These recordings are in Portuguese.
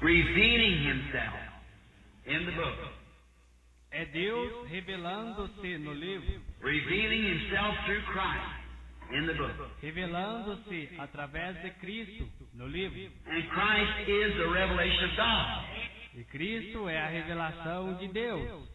revealing Himself in the book. É Deus revelando-se no livro, Revealing Himself through Christ in the book. revelando-se através de Cristo no livro. And Christ is the revelation of God. E Cristo é a revelação de Deus.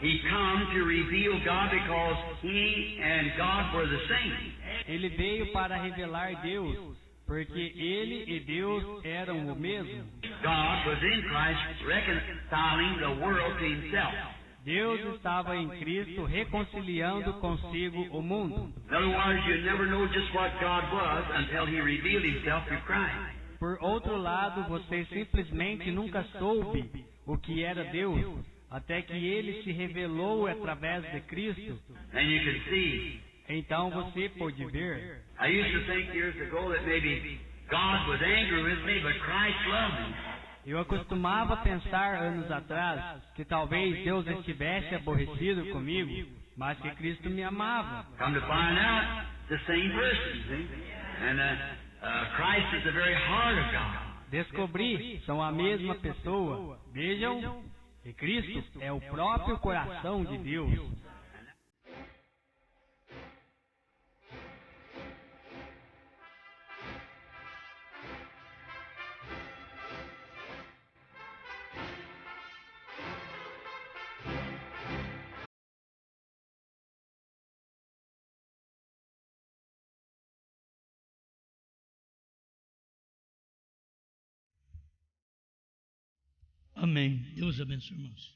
He come to reveal God because He and God were the same. Ele veio para revelar Deus, porque Ele e Deus eram o mesmo. God was in Christ reconciling the world to Himself. Deus estava em Cristo reconciliando consigo o mundo. In other words, you never know just what God was until He revealed Himself through Christ. Por outro lado, você simplesmente nunca soube o que era Deus, até que Ele se revelou através de Cristo. And you can see. Então você pôde ver. I used to think years ago that maybe God was angry with me, but Christ loved me. Eu acostumava pensar anos atrás que talvez Deus estivesse aborrecido comigo, mas que Cristo me amava. Come to find out, the same person, see? And Christ is the very heart of God. Descobri, são a mesma pessoa. Vejam, e Cristo é o próprio coração de Deus. Amém. Deus abençoe, irmãos.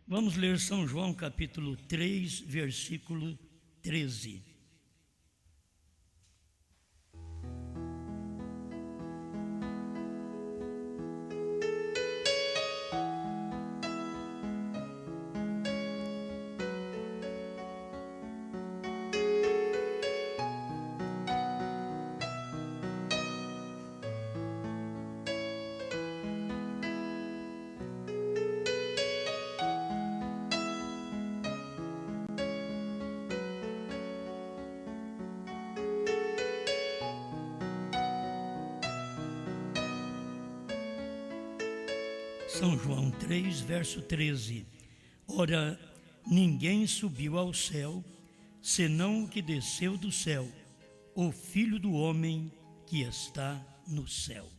Vamos ler São João capítulo 3, versículo 13. São João 3, verso 13. Ora, ninguém subiu ao céu, senão o que desceu do céu, o Filho do homem que está no céu.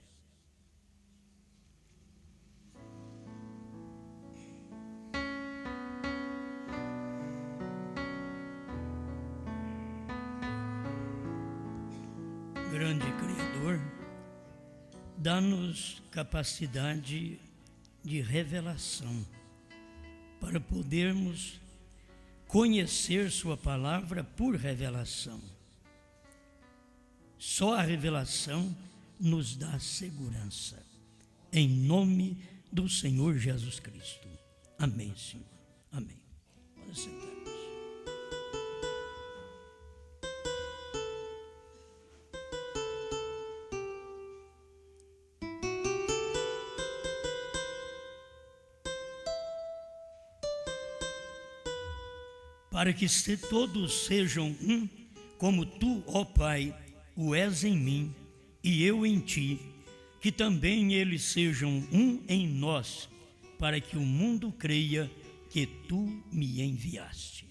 Grande Criador, dá-nos capacidade de revelação, para podermos conhecer Sua palavra por revelação. Só a revelação nos dá segurança. Em nome do Senhor Jesus Cristo. Amém, Senhor. Amém. Pode sentar. Para que todos sejam um, como Tu, ó Pai, o és em mim e eu em Ti, que também eles sejam um em nós, para que o mundo creia que Tu me enviaste.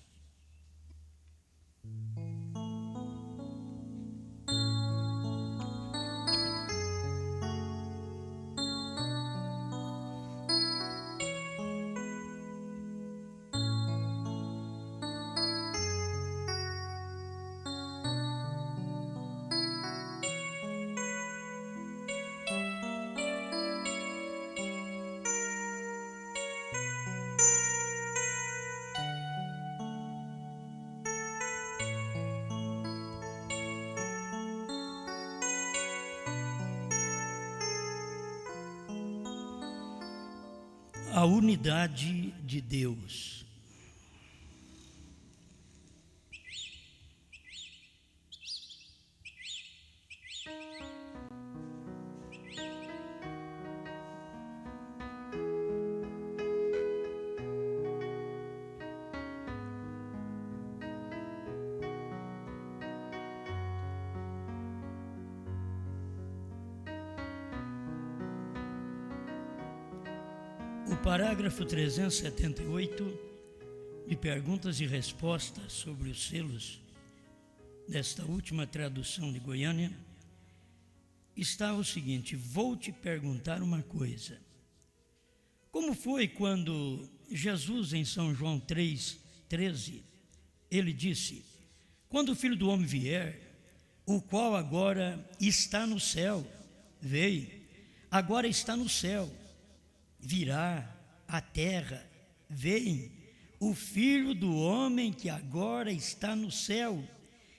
A unidade de Deus. O parágrafo 378 de perguntas e respostas sobre os selos desta última tradução de Goiânia está o seguinte: vou te perguntar uma coisa. Como foi quando Jesus, em São João 3,13, ele disse: quando o Filho do Homem vier, o qual agora está no céu, veio, agora está no céu, virá à terra, vem, o Filho do Homem que agora está no céu,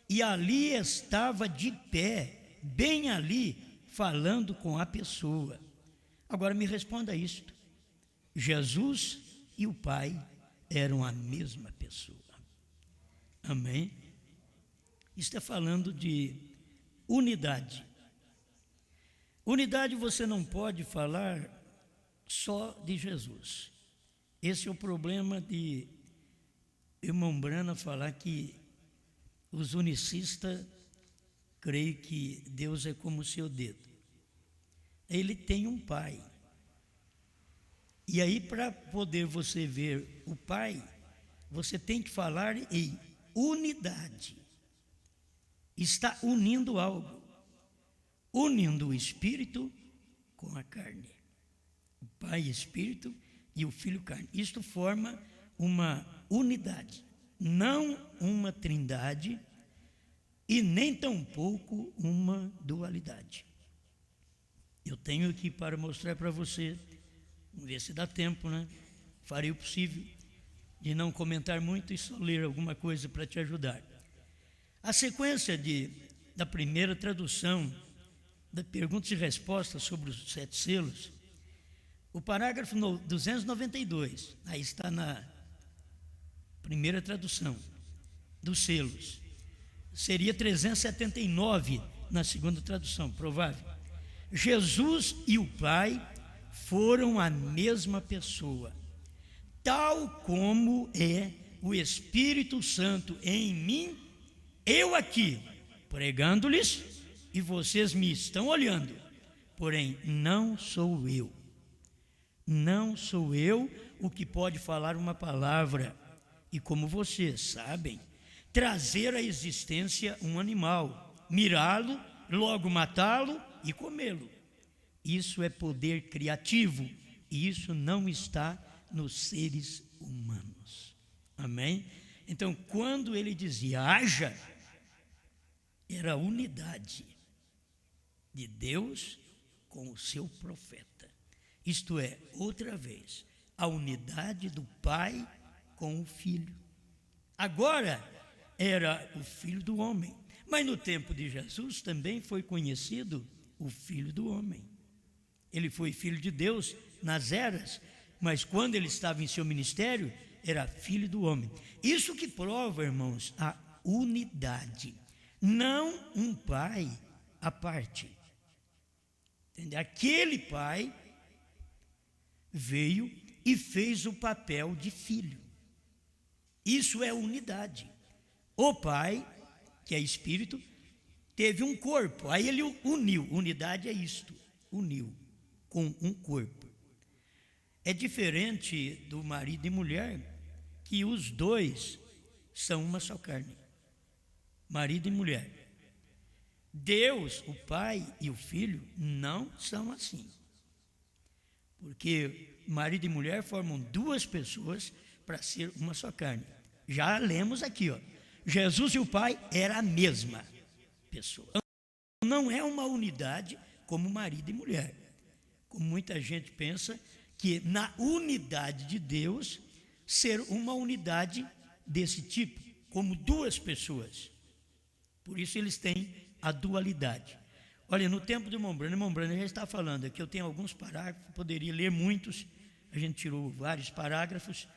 e ali estava de pé, bem ali, falando com a pessoa. Agora me responda isto: Jesus e o Pai eram a mesma pessoa. Amém? Está falando de unidade. Unidade você não pode falar só de Jesus. Esse é o problema de irmão Brana falar que os unicistas creem que Deus é como o seu dedo. Ele tem um Pai. E aí, para poder você ver o Pai, você tem que falar em unidade. Está unindo algo, unindo o Espírito com a carne. O Pai Espírito e o Filho carne. Isto forma uma unidade, não uma trindade e nem tampouco uma dualidade. Eu tenho aqui para mostrar para você, vamos ver se dá tempo, né? Farei o possível de não comentar muito e só ler alguma coisa para te ajudar. A sequência da primeira tradução da perguntas e respostas sobre os 7 selos, o parágrafo 292, aí está na primeira tradução dos selos, seria 379 na segunda tradução, provável. Jesus e o Pai foram a mesma pessoa, tal como é o Espírito Santo em mim, eu aqui, pregando-lhes, e vocês me estão olhando, porém não sou eu. Não sou eu o que pode falar uma palavra, e como vocês sabem, trazer à existência um animal, mirá-lo, logo matá-lo e comê-lo. Isso é poder criativo, e isso não está nos seres humanos. Amém? Então, quando ele dizia haja, era a unidade de Deus com o seu profeta. Isto é, outra vez, a unidade do Pai com o Filho. Agora era o Filho do Homem, mas no tempo de Jesus também foi conhecido o Filho do Homem. Ele foi Filho de Deus nas eras, mas quando ele estava em seu ministério, era Filho do Homem. Isso que prova, irmãos, a unidade, não um Pai à parte. Entende? Aquele Pai veio e fez o papel de filho. Isso é unidade. O Pai, que é Espírito, teve um corpo, aí ele uniu. Unidade é isto, uniu com um corpo. É diferente do marido e mulher, que os dois são uma só carne. Marido e mulher. Deus, o Pai e o Filho, não são assim. Porque marido e mulher formam duas pessoas para ser uma só carne. Já lemos aqui, ó. Jesus e o Pai era a mesma pessoa. Não é uma unidade como marido e mulher. Como muita gente pensa que na unidade de Deus, ser uma unidade desse tipo, como duas pessoas. Por isso eles têm a dualidade. Olha, no tempo de irmão Brana já está falando aqui, eu tenho alguns parágrafos, poderia ler muitos, a gente tirou vários parágrafos.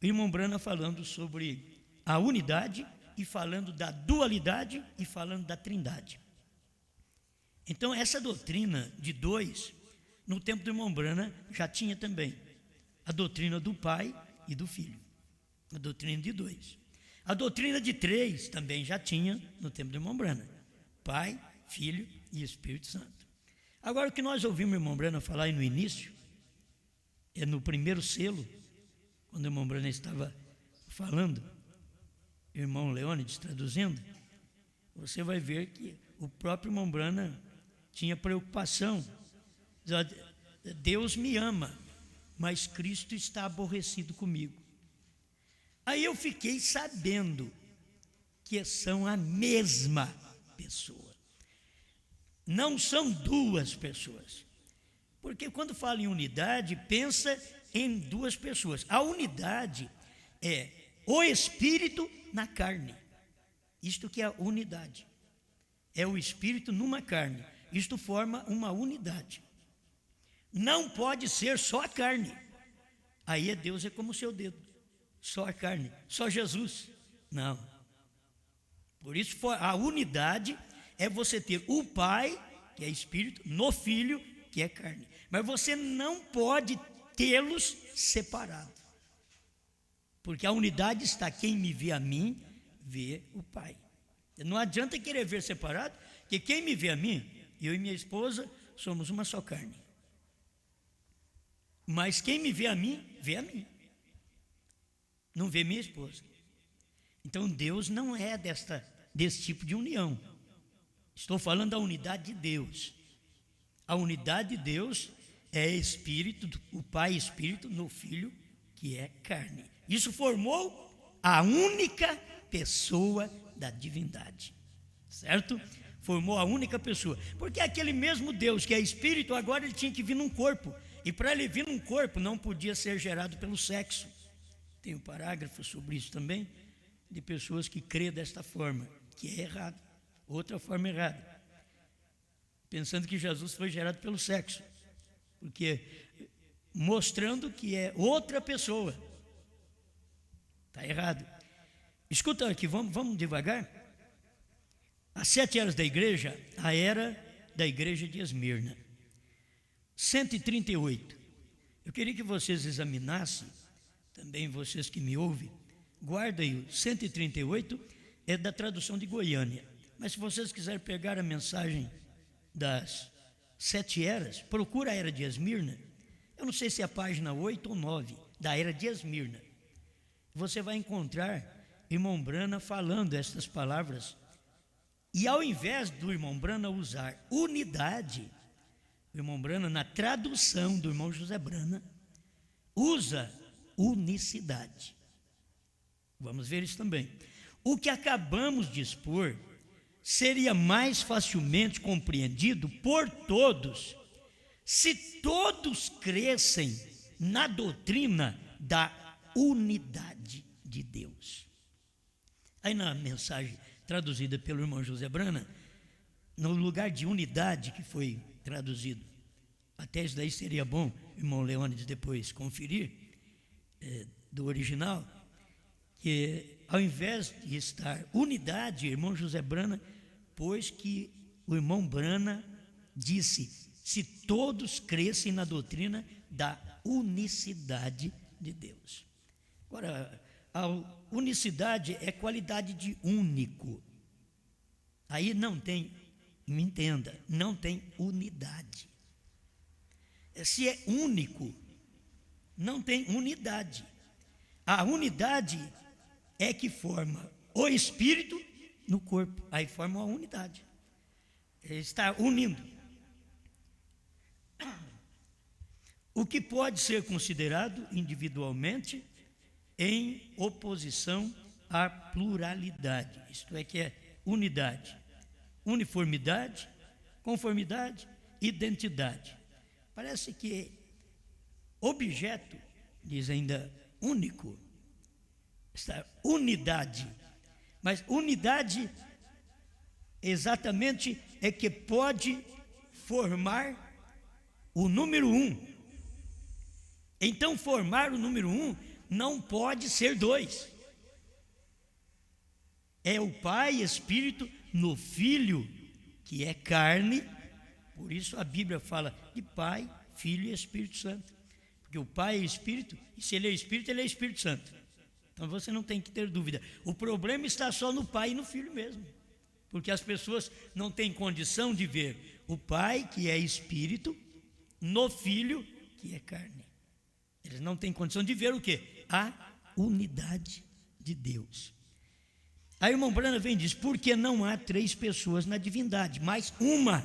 O irmão Brana falando sobre a unidade e falando da dualidade e falando da trindade. Então essa doutrina de dois, no tempo do irmão Brana já tinha também a doutrina do Pai e do Filho, a doutrina de dois. A doutrina de três também já tinha no tempo do irmão Brana, Pai, Filho e Espírito Santo. Agora o que nós ouvimos o irmão Brana falar aí no início é no primeiro selo, quando o irmão Brana estava falando, o irmão Leônidas traduzindo, você vai ver que o próprio irmão Brana tinha preocupação. Deus me ama, mas Cristo está aborrecido comigo. Aí eu fiquei sabendo que são a mesma pessoa. Não são duas pessoas. Porque quando fala em unidade, pensa em duas pessoas. A unidade é o Espírito na carne. Isto que é a unidade. É o Espírito numa carne. Isto forma uma unidade. Não pode ser só a carne. Aí Deus é como o seu dedo. Só a carne, só Jesus. Não. Por isso a unidade é você ter o Pai, que é Espírito, no Filho, que é carne. Mas você não pode tê-los separados. Porque a unidade está, quem me vê a mim, vê o Pai. Não adianta querer ver separado, porque quem me vê a mim, eu e minha esposa, somos uma só carne. Mas quem me vê a mim, vê a mim. Não vê minha esposa. Então Deus não é desse tipo de união. Estou falando da unidade de Deus. A unidade de Deus é Espírito, o Pai Espírito no Filho, que é carne. Isso formou a única pessoa da divindade. Certo? Formou a única pessoa. Porque aquele mesmo Deus que é Espírito, agora ele tinha que vir num corpo. E para ele vir num corpo, não podia ser gerado pelo sexo. Tem um parágrafo sobre isso também, de pessoas que crêem desta forma, que é errado. Outra forma errada. Pensando que Jesus foi gerado pelo sexo. Porque mostrando que é outra pessoa. Está errado. Escuta aqui, vamos devagar. As 7 eras da igreja, a era da igreja de Esmirna. 138. Eu queria que vocês examinassem, também vocês que me ouvem, guarda aí, o 138 é da tradução de Goiânia. Mas se vocês quiserem pegar a mensagem das 7 eras, procura a era de Esmirna. Eu não sei se é a página 8 ou 9 da era de Esmirna. Você vai encontrar irmão Brana falando estas palavras. E ao invés do irmão Brana usar unidade, o irmão Brana, na tradução do irmão José Brana, usa unicidade. Vamos ver isso também. O que acabamos de expor seria mais facilmente compreendido por todos se todos crescem na doutrina da unidade de Deus. Aí na mensagem traduzida pelo irmão José Brana, no lugar de unidade que foi traduzido, até isso daí seria bom, irmão Leônidas, depois conferir, do original, que ao invés de estar unidade, irmão José Brana, pois que o irmão Brana disse, se todos crescem na doutrina da unicidade de Deus. Agora, a unicidade é qualidade de único. Aí não tem, me entenda, não tem unidade. Se é único, não tem unidade. A unidade é que forma o Espírito no corpo. Aí forma uma unidade. Ele está unindo. O que pode ser considerado individualmente em oposição à pluralidade. Isto é que é unidade, uniformidade, conformidade, identidade. Parece que objeto, diz ainda único, está unidade. Mas unidade exatamente é que pode formar o número 1. Então formar o número 1 não pode ser 2. É o Pai Espírito no Filho, que é carne. Por isso a Bíblia fala de Pai, Filho e Espírito Santo. Porque o Pai é Espírito, e se Ele é Espírito, Ele é Espírito Santo. Então você não tem que ter dúvida. O problema está só no Pai e no Filho mesmo. Porque as pessoas não têm condição de ver o Pai, que é Espírito, no Filho, que é carne. Eles não têm condição de ver o quê? A unidade de Deus. Aí o irmão Branham vem e diz, porque não há 3 pessoas na divindade, mas uma.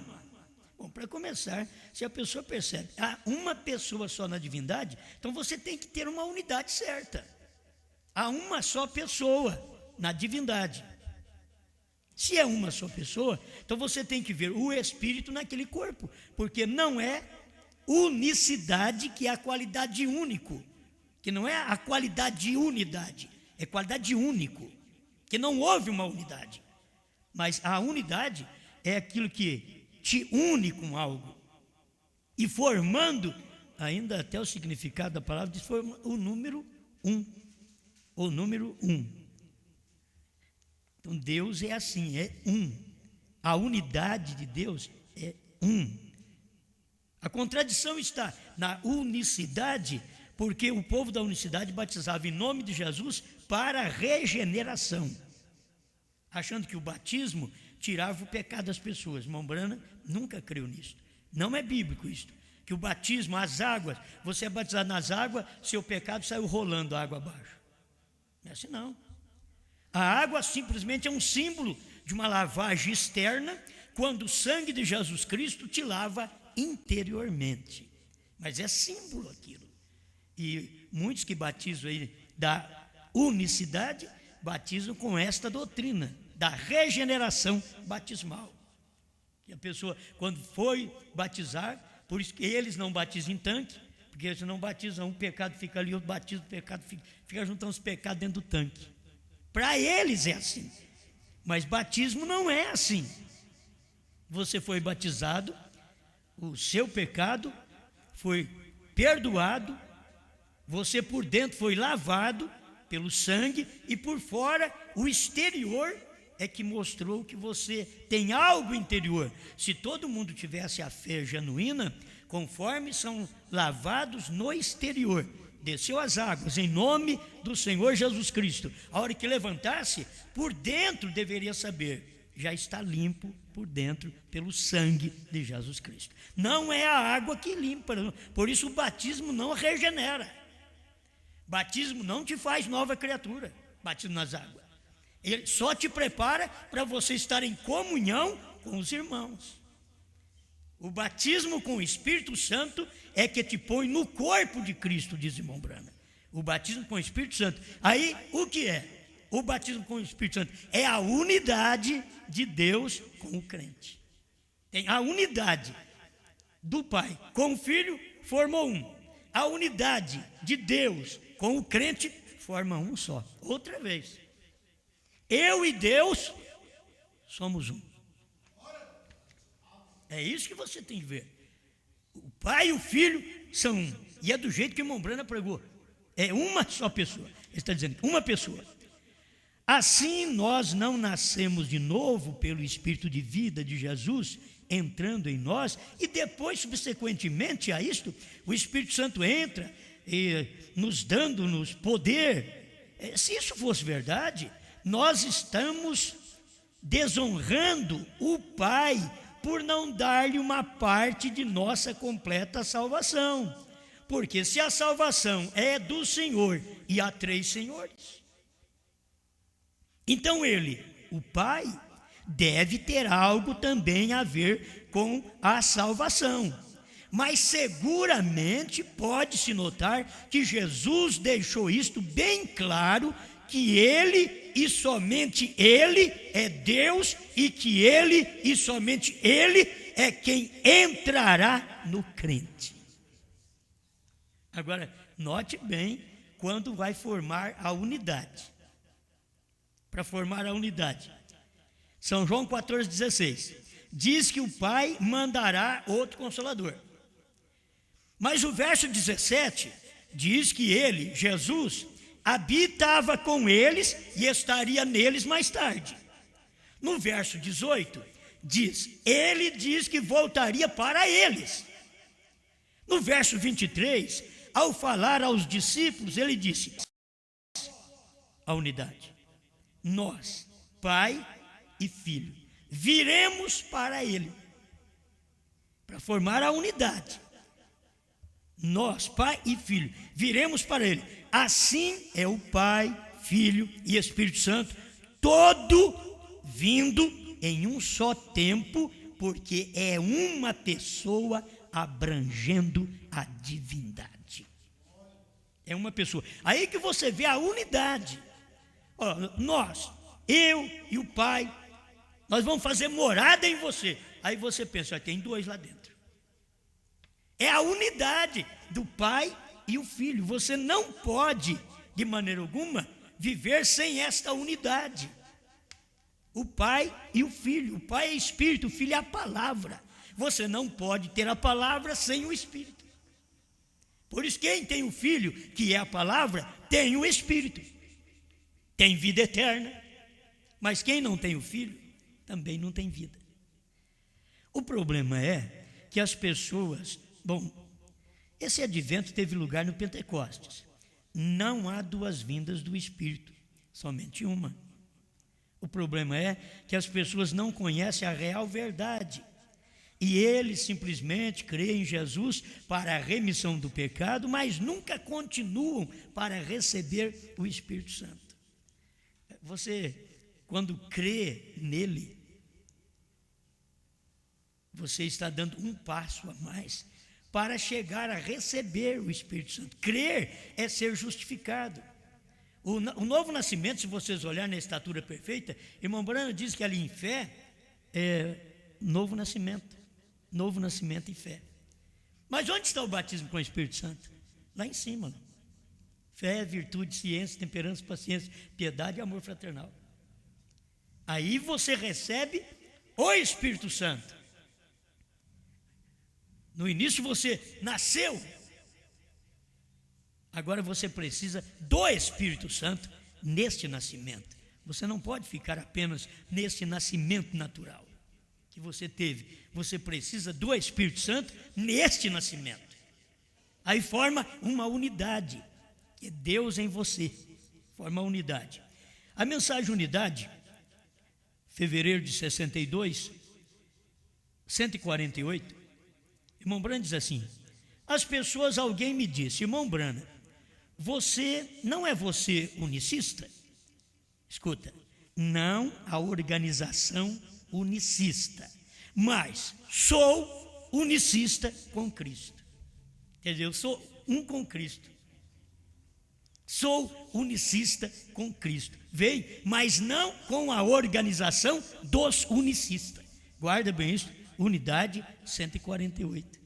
Bom, para começar, se a pessoa percebe, há uma pessoa só na divindade, então você tem que ter uma unidade certa. Há uma só pessoa na divindade. Se é uma só pessoa, então você tem que ver o Espírito naquele corpo, porque não é unicidade que é a qualidade de único, que não é a qualidade de unidade, é qualidade de único, que não houve uma unidade, mas a unidade é aquilo que te une com algo, e formando, ainda até o significado da palavra, diz o número 1, o número 1. Então Deus é assim, é um, a unidade de Deus é um. A contradição está na unicidade, porque o povo da unicidade batizava em nome de Jesus para regeneração, achando que o batismo tirava o pecado das pessoas. Irmão Branham nunca creu nisso. Não é bíblico isso. Que o batismo, as águas, você é batizado nas águas, seu pecado saiu rolando a água abaixo. Não é assim não. A água simplesmente é um símbolo de uma lavagem externa, quando o sangue de Jesus Cristo te lava interiormente. Mas é símbolo aquilo. E muitos que batizam aí da unicidade, batizam com esta doutrina da regeneração batismal. E a pessoa, quando foi batizar, por isso que eles não batizam em tanque, porque eles não batizam, um pecado fica ali, outro batiza, o pecado fica juntando os pecados dentro do tanque. Para eles é assim, mas batismo não é assim. Você foi batizado, o seu pecado foi perdoado, você por dentro foi lavado pelo sangue, e por fora, o exterior é que mostrou que você tem algo interior. Se todo mundo tivesse a fé genuína, conforme são lavados no exterior, desceu as águas em nome do Senhor Jesus Cristo, a hora que levantasse, por dentro deveria saber, já está limpo por dentro pelo sangue de Jesus Cristo. Não é a água que limpa, por isso o batismo não regenera. Batismo não te faz nova criatura, batismo nas águas. Ele só te prepara para você estar em comunhão com os irmãos. O batismo com o Espírito Santo é que te põe no corpo de Cristo, diz irmão Branham. O batismo com o Espírito Santo. Aí, o que é? O batismo com o Espírito Santo é a unidade de Deus com o crente. Tem a unidade do Pai com o Filho, formou um. A unidade de Deus com o crente forma um só. Outra vez. Eu e Deus somos um. É isso que você tem que ver. O Pai e o Filho são um. E é do jeito que o irmão Branham pregou. É uma só pessoa. Ele está dizendo, uma pessoa. Assim nós não nascemos de novo pelo Espírito de vida de Jesus entrando em nós, e depois, subsequentemente a isto, o Espírito Santo entra e nos dando-nos poder. Se isso fosse verdade, nós estamos desonrando o Pai por não dar-lhe uma parte de nossa completa salvação. Porque se a salvação é do Senhor, e há 3 senhores, então ele, o Pai, deve ter algo também a ver com a salvação. Mas seguramente pode-se notar que Jesus deixou isto bem claro, que ele e somente ele é Deus, e que ele e somente ele é quem entrará no crente. Agora, note bem quando vai formar a unidade. Para formar a unidade, São João 14,16 diz que o Pai mandará outro Consolador. Mas o verso 17 diz que ele, Jesus, habitava com eles e estaria neles mais tarde. No verso 18 diz, ele diz que voltaria para eles. No verso 23, ao falar aos discípulos, ele disse, a unidade, nós, Pai e Filho, viremos para ele, para formar a unidade. nós, Pai e Filho, viremos para Ele. Assim é o Pai, Filho e Espírito Santo, todo vindo em um só tempo, porque é uma pessoa abrangendo a divindade. É uma pessoa. Aí que você vê a unidade. Nós, eu e o Pai, nós vamos fazer morada em você. Aí você pensa, tem dois lá dentro. É a unidade do Pai e o Filho. Você não pode, de maneira alguma, viver sem esta unidade. O Pai e o Filho. O Pai é Espírito, o Filho é a palavra. Você não pode ter a palavra sem o Espírito. Por isso, quem tem o Filho, que é a palavra, tem o Espírito. Tem vida eterna. Mas quem não tem o Filho, também não tem vida. O problema é que as pessoas... Bom, esse advento teve lugar no Pentecostes. Não há duas vindas do Espírito, somente uma. O problema é que as pessoas não conhecem a real verdade. E eles simplesmente creem em Jesus para a remissão do pecado, mas nunca continuam para receber o Espírito Santo. Você, quando crê nele, você está dando um passo a mais para chegar a receber o Espírito Santo. Crer é ser justificado. O novo nascimento, se vocês olharem na estatura perfeita, irmão Branham diz que ali em fé é novo nascimento em fé. Mas onde está o batismo com o Espírito Santo? Lá em cima, né? Fé, virtude, ciência, temperança, paciência, piedade e amor fraternal. Aí você recebe o Espírito Santo. No início você nasceu. Agora você precisa do Espírito Santo neste nascimento. Você não pode ficar apenas nesse nascimento natural que você teve. Você precisa do Espírito Santo neste nascimento. Aí forma uma unidade, que é Deus em você. Forma uma unidade. A mensagem unidade, fevereiro de 62, 148, irmão Branham diz assim: as pessoas, alguém me disse, irmão Branham, você não é você unicista? Escuta, não a organização unicista, mas sou unicista com Cristo. Quer dizer, eu sou um com Cristo. Sou unicista com Cristo. Veio, mas não com a organização dos unicistas. Guarda bem isso, unidade 148.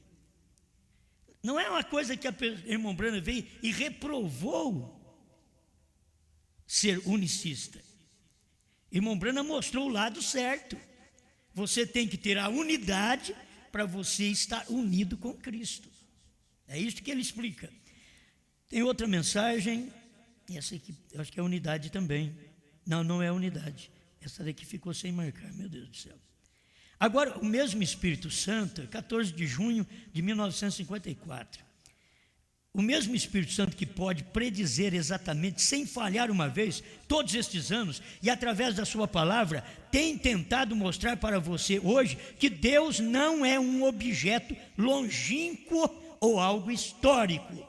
Não é uma coisa que a irmã Branham veio e reprovou ser unicista. Irmão Branham mostrou o lado certo. Você tem que ter a unidade para você estar unido com Cristo. É isso que ele explica. Tem outra mensagem, essa aqui, eu acho que é unidade também. Não, não é unidade. Essa daqui ficou sem marcar, meu Deus do céu. Agora, o mesmo Espírito Santo, 14 de junho de 1954, o mesmo Espírito Santo que pode predizer exatamente, sem falhar uma vez, todos estes anos, e através da sua palavra, tem tentado mostrar para você hoje que Deus não é um objeto longínquo ou algo histórico.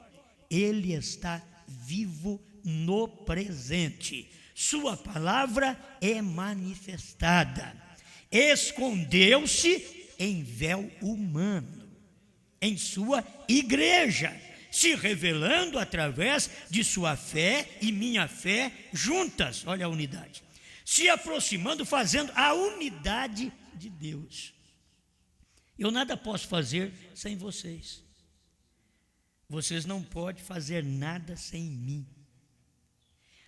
Ele está vivo no presente. Sua palavra é manifestada. Escondeu-se em véu humano, em sua igreja, se revelando através de sua fé e minha fé juntas, olha a unidade, se aproximando, fazendo a unidade de Deus. Eu nada posso fazer sem vocês. Vocês não podem fazer nada sem mim.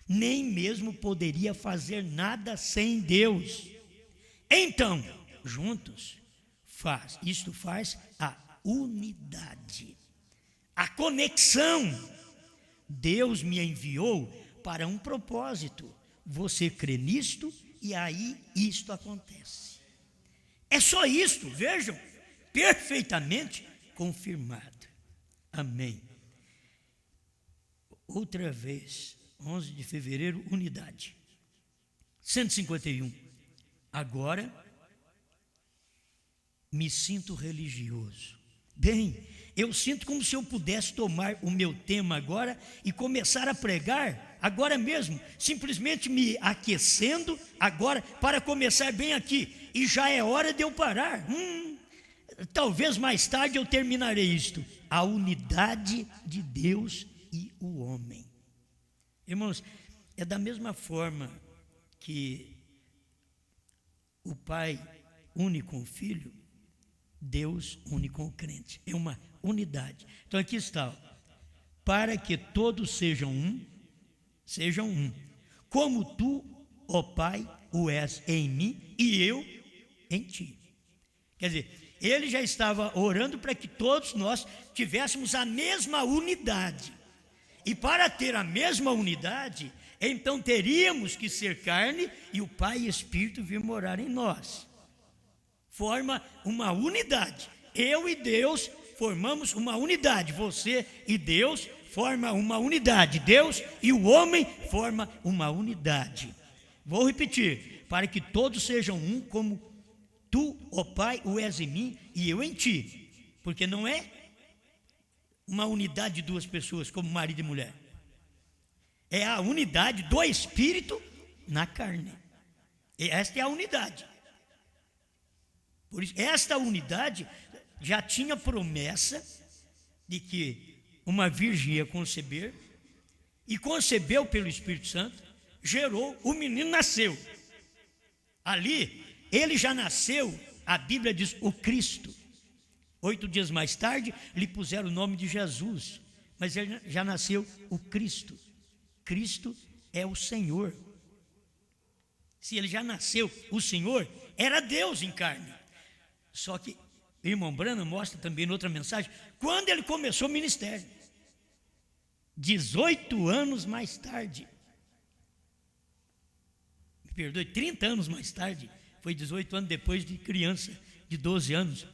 Nem mesmo poderia fazer nada sem Deus. Então, juntos, isto faz a unidade, a conexão. Deus me enviou para um propósito. Você crê nisto e aí isto acontece. É só isto, vejam, perfeitamente confirmado. Amém. Outra vez, 11 de fevereiro, unidade. 151. Agora, me sinto religioso. Bem, eu sinto como se eu pudesse tomar o meu tema agora e começar a pregar agora mesmo, simplesmente me aquecendo agora para começar bem aqui, e já é hora de eu parar. Talvez mais tarde eu terminarei isto. A unidade de Deus e o homem. Irmãos, é da mesma forma que o Pai une com o Filho, Deus une com o crente. É uma unidade. Então aqui está, ó, para que todos sejam um, como tu, ó Pai, o és em mim e eu em ti. Quer dizer, ele já estava orando para que todos nós tivéssemos a mesma unidade. E para ter a mesma unidade, então teríamos que ser carne e o Pai e Espírito vir morar em nós. Forma uma unidade. Eu e Deus formamos uma unidade. Você e Deus formam uma unidade. Deus e o homem formam uma unidade. Vou repetir. Para que todos sejam um, como tu, ó Pai, o és em mim e eu em ti. Porque não é uma unidade de duas pessoas, como marido e mulher. É a unidade do Espírito na carne. E esta é a unidade. Por isso, esta unidade já tinha promessa de que uma virgem ia conceber, e concebeu pelo Espírito Santo, gerou, o menino nasceu. Ali, ele já nasceu, a Bíblia diz, o Cristo. 8 dias mais tarde, lhe puseram o nome de Jesus, mas ele já nasceu o Cristo. Cristo é o Senhor. Se ele já nasceu o Senhor, era Deus em carne. Só que o irmão Branham mostra também em outra mensagem, quando ele começou o ministério, 18 anos mais tarde, me perdoe, 30 anos mais tarde, foi 18 anos depois de criança, de 12 anos,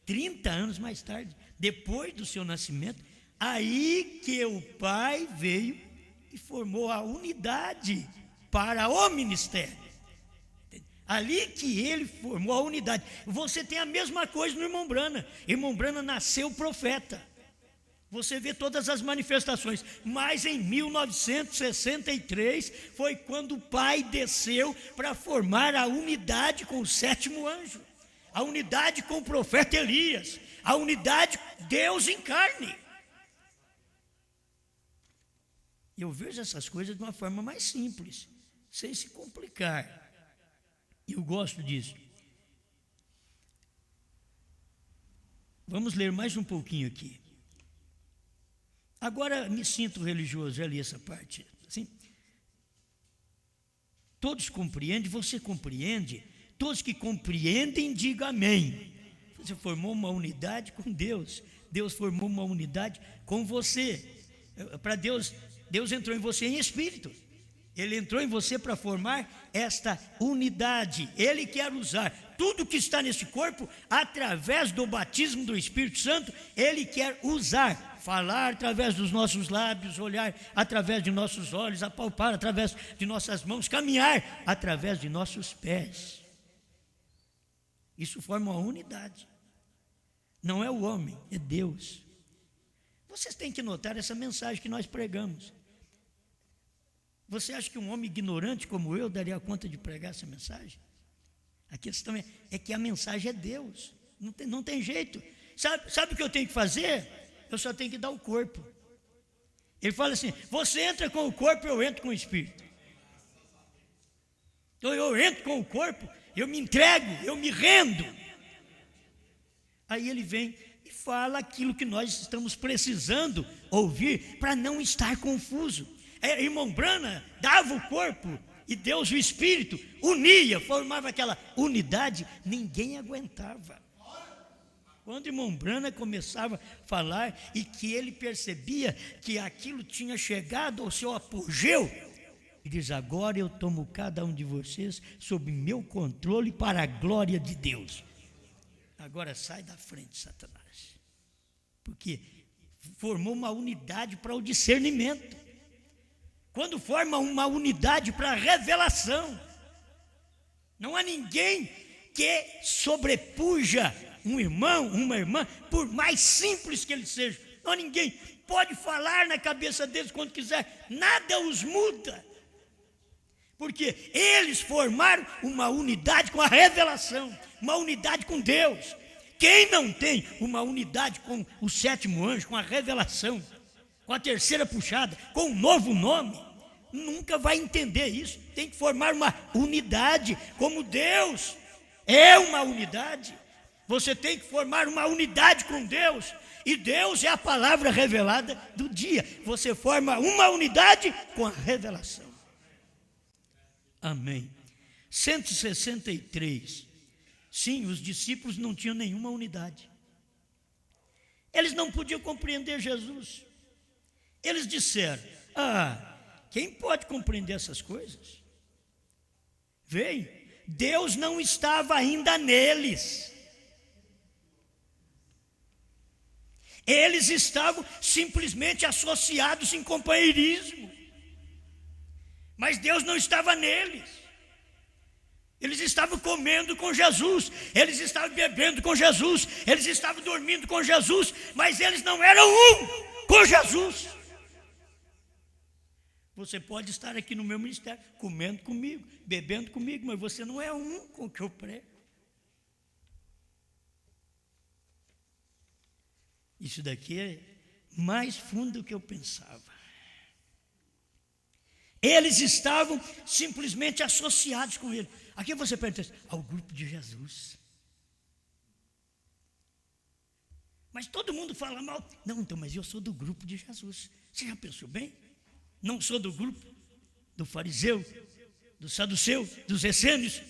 30 anos mais tarde, depois do seu nascimento, aí que o Pai veio e formou a unidade para o ministério. Ali que ele formou a unidade. Você tem a mesma coisa no irmão Branham. Irmão Branham nasceu profeta. Você vê todas as manifestações. Mas em 1963 foi quando o Pai desceu para formar a unidade com o 7º anjo. A unidade com o profeta Elias. A unidade Deus em carne. Eu vejo essas coisas de uma forma mais simples, sem se complicar. Eu gosto disso. Vamos ler mais um pouquinho aqui. Agora me sinto religioso, já li essa parte. Assim, todos compreendem, você compreende? Todos que compreendem, digam amém. Você formou uma unidade com Deus. Deus formou uma unidade com você. Para Deus entrou em você em espírito. Ele entrou em você para formar esta unidade. Ele quer usar tudo que está nesse corpo, através do batismo do Espírito Santo, Ele quer usar, falar através dos nossos lábios, olhar através de nossos olhos, apalpar através de nossas mãos, caminhar através de nossos pés. Isso forma uma unidade. Não é o homem, é Deus. Vocês têm que notar essa mensagem que nós pregamos. Você acha que um homem ignorante como eu daria conta de pregar essa mensagem? A questão é que a mensagem é Deus. Não tem jeito. Sabe o que eu tenho que fazer? Eu só tenho que dar o corpo. Ele fala assim, você entra com o corpo, eu entro com o espírito. Então eu entro com o corpo, eu me entrego, eu me rendo. Aí ele vem e fala aquilo que nós estamos precisando ouvir para não estar confuso. Irmão Branham dava o corpo e Deus, o Espírito, unia, formava aquela unidade, ninguém aguentava. Quando o irmão Branham começava a falar e que ele percebia que aquilo tinha chegado ao seu apogeu, ele diz, agora eu tomo cada um de vocês sob meu controle para a glória de Deus. Agora sai da frente, Satanás, porque formou uma unidade para o discernimento. Quando forma uma unidade para a revelação, não há ninguém que sobrepuja um irmão, uma irmã, por mais simples que ele seja, ninguém pode falar na cabeça deles quando quiser, nada os muda. Porque eles formaram uma unidade com a revelação, uma unidade com Deus. Quem não tem uma unidade com o sétimo anjo, com a revelação, com a terceira puxada, com um novo nome, nunca vai entender isso. Tem que formar uma unidade, como Deus é uma unidade. Você tem que formar uma unidade com Deus, e Deus é a palavra revelada do dia. Você forma uma unidade com a revelação. Amém. 163. Sim, os discípulos não tinham nenhuma unidade. Eles não podiam compreender Jesus. Eles disseram: quem pode compreender essas coisas? Veio, Deus não estava ainda neles. Eles estavam simplesmente associados em companheirismo. Mas Deus não estava neles. Eles estavam comendo com Jesus, eles estavam bebendo com Jesus, eles estavam dormindo com Jesus, mas eles não eram um com Jesus. Você pode estar aqui no meu ministério, comendo comigo, bebendo comigo, mas você não é um com o que eu prego. Isso daqui é mais fundo do que eu pensava. Eles estavam simplesmente associados com ele. Aqui você pergunta: ao grupo de Jesus. Mas todo mundo fala mal. Não, então, mas eu sou do grupo de Jesus. Você já pensou bem? Não sou do grupo do fariseu, do saduceu, dos essênios.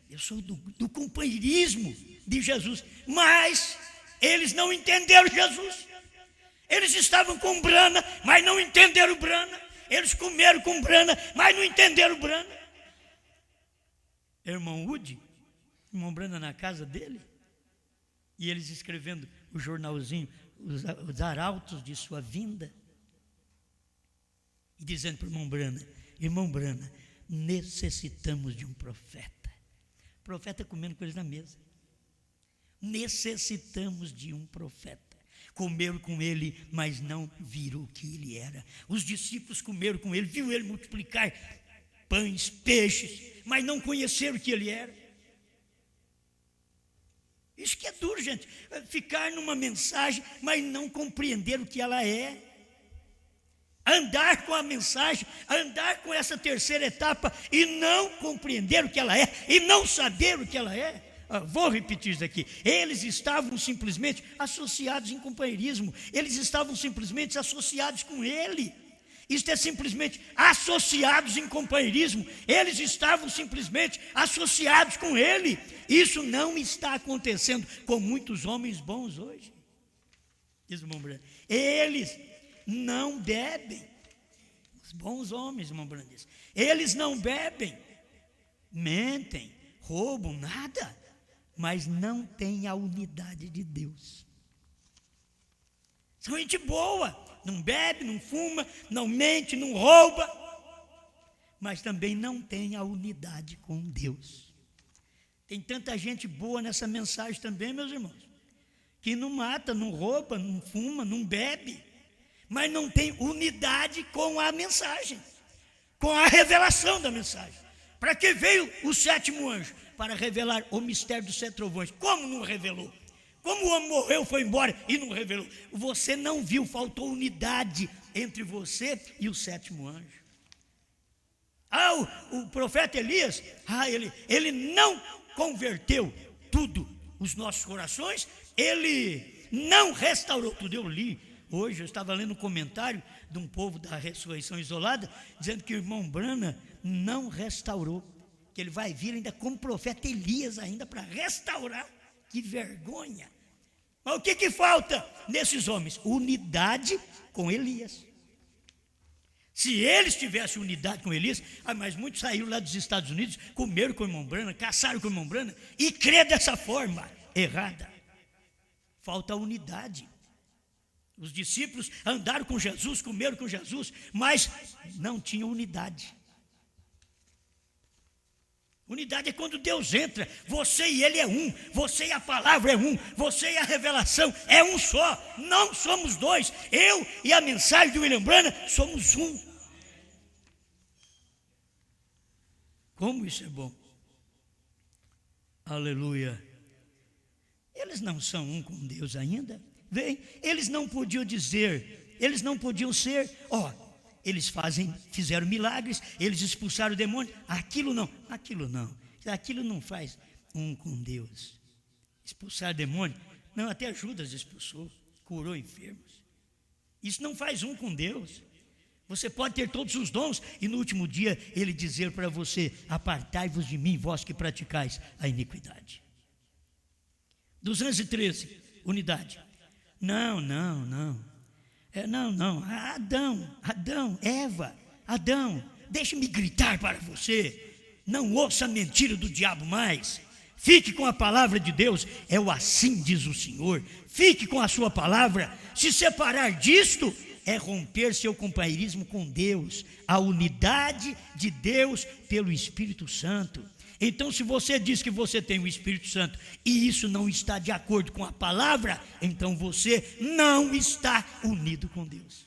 Eu sou do companheirismo de Jesus. Mas eles não entenderam Jesus. Eles estavam com Brana, mas não entenderam Brana. Eles comeram com Brana, mas não entenderam Brana. Irmão Woody, irmão Brana na casa dele, e eles escrevendo o jornalzinho, os arautos de sua vinda, e dizendo para irmão Brana, necessitamos de um profeta. Profeta comendo com eles na mesa. Necessitamos de um profeta. Comeram com ele, mas não viram o que ele era. Os discípulos comeram com ele, viram ele multiplicar pães, peixes, mas não conheceram o que ele era. Isso que é duro, gente. Ficar numa mensagem, mas não compreender o que ela é. Andar com a mensagem, andar com essa terceira etapa e não compreender o que ela é, e não saber o que ela é. Vou repetir isso aqui. Eles estavam simplesmente associados em companheirismo. Eles estavam simplesmente associados com ele. Isto é simplesmente associados em companheirismo. Eles estavam simplesmente associados com ele. Isso não está acontecendo com muitos homens bons hoje. Diz o irmão Brana. Eles não bebem. Os bons homens, irmão Brana diz. Eles não bebem, mentem, roubam, nada. Mas não tem a unidade de Deus. São gente boa, não bebe, não fuma, não mente, não rouba, mas também não tem a unidade com Deus. Tem tanta gente boa nessa mensagem também, meus irmãos, que não mata, não rouba, não fuma, não bebe, mas não tem unidade com a mensagem, com a revelação da mensagem. Para que veio o sétimo anjo? Para revelar o mistério dos 7 trovões. Como não revelou? Como o homem morreu, foi embora e não revelou? Você não viu, faltou unidade entre você e o sétimo anjo. O profeta Elias, ele não converteu tudo os nossos corações, ele não restaurou tudo. Eu li hoje, eu estava lendo um comentário de um povo da ressurreição isolada, dizendo que o irmão Brana não restaurou, que ele vai vir ainda como profeta Elias ainda para restaurar. Que vergonha. Mas o que falta nesses homens? Unidade com Elias. Se eles tivessem unidade com Elias, mas muitos saíram lá dos Estados Unidos, comeram com o irmão Brana, caçaram com o irmão Brana e crê dessa forma errada. Falta unidade. Os discípulos andaram com Jesus, comeram com Jesus, mas não tinham unidade. Unidade é quando Deus entra, você e Ele é um, você e a palavra é um, você e a revelação é um só, não somos dois, eu e a mensagem de William Branham somos um. Como isso é bom, aleluia. Eles não são um com Deus ainda, vem, eles não podiam dizer, eles não podiam ser, eles fizeram milagres, eles expulsaram o demônio, aquilo não faz um com Deus. Expulsar demônio, não, até Judas expulsou, curou enfermos. Isso não faz um com Deus. Você pode ter todos os dons e no último dia Ele dizer para você: apartai-vos de mim, vós que praticais a iniquidade. 213, unidade. Não. Adão, Eva, deixe-me gritar para você, não ouça a mentira do diabo mais, fique com a palavra de Deus, é o assim diz o Senhor, fique com a sua palavra. Se separar disto é romper seu companheirismo com Deus, a unidade de Deus pelo Espírito Santo. Então, se você diz que você tem o Espírito Santo e isso não está de acordo com a palavra, então você não está unido com Deus.